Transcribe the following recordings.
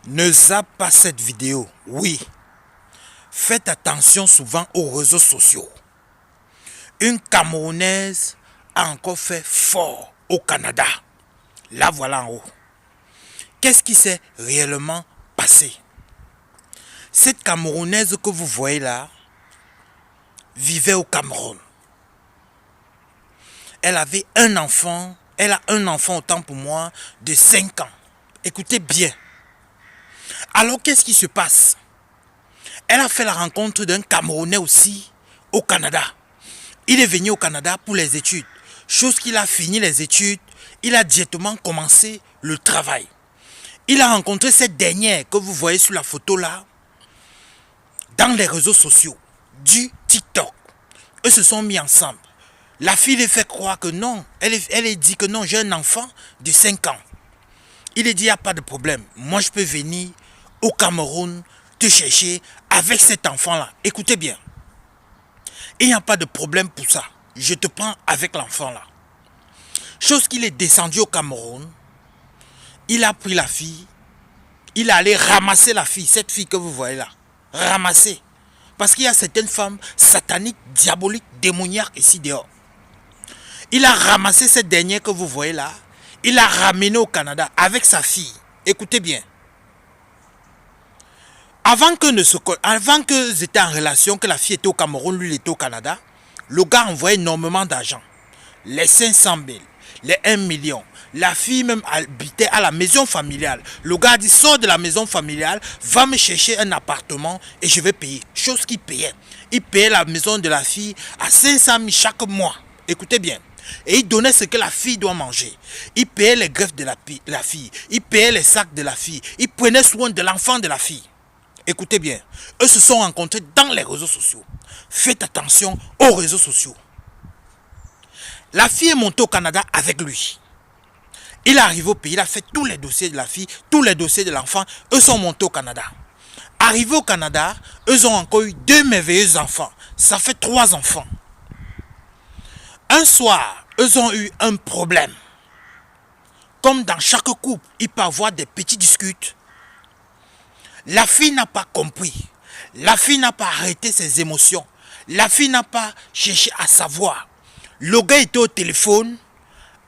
Ne zappe pas cette vidéo, oui. Faites attention souvent aux réseaux sociaux. Une Camerounaise a encore fait fort au Canada. La voilà en haut. Qu'est-ce qui s'est réellement passé? Cette Camerounaise que vous voyez là vivait au Cameroun. Elle avait un enfant, elle a un enfant autant pour moi de 5 ans. Écoutez bien. Alors qu'est-ce qui se passe? Elle a fait la rencontre d'un Camerounais aussi au Canada. Il est venu au Canada pour les études. Chose qu'il a fini les études, il a directement commencé le travail. Il a rencontré cette dernière que vous voyez sur la photo là dans les réseaux sociaux du TikTok. Eux se sont mis ensemble. La fille lui fait croire que non. Elle dit que non, j'ai un enfant de 5 ans. Il lui dit, il n'y a pas de problème. Moi, je peux venir au Cameroun te chercher avec cet enfant-là. Écoutez bien. Il n'y a pas de problème pour ça. Je te prends avec l'enfant-là. Chose qu'il est descendu au Cameroun. Il a pris la fille. Il est allé ramasser la fille. Cette fille que vous voyez là. Ramasser. Parce qu'il y a certaines femmes sataniques, diaboliques, démoniaques ici dehors. Il a ramassé cette dernière que vous voyez là. Il l'a ramenée au Canada avec sa fille. Écoutez bien. Avant qu'ils étaient en relation, que la fille était au Cameroun, lui il était au Canada, le gars envoyait énormément d'argent. Les 500 000, les 1 million. La fille même habitait à la maison familiale. Le gars a dit, sors de la maison familiale, va me chercher un appartement et je vais payer. Chose qu'il payait. Il payait la maison de la fille à 500 000 chaque mois. Écoutez bien. Et il donnait ce que la fille doit manger. Il payait les greffes de la fille. Il payait les sacs de la fille. Il prenait soin de l'enfant de la fille. Écoutez bien, eux se sont rencontrés dans les réseaux sociaux. Faites attention aux réseaux sociaux. La fille est montée au Canada avec lui. Il est arrivé au pays, il a fait tous les dossiers de la fille, tous les dossiers de l'enfant. Eux sont montés au Canada. Arrivés au Canada, eux ont encore eu 2 merveilleux enfants. Ça fait 3 enfants. Un soir, eux ont eu un problème. Comme dans chaque couple, il peut y avoir des petits disputes. La fille n'a pas compris. La fille n'a pas arrêté ses émotions. La fille n'a pas cherché à savoir. Le gars était au téléphone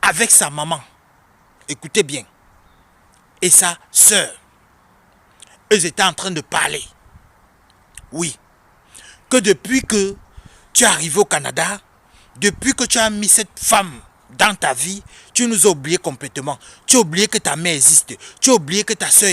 avec sa maman. Écoutez bien. Et sa soeur. Eux étaient en train de parler. Oui. Que depuis que tu es arrivé au Canada, depuis que tu as mis cette femme dans ta vie, tu nous as oublié complètement. Tu as oublié que ta mère existe. Tu as oublié que ta soeur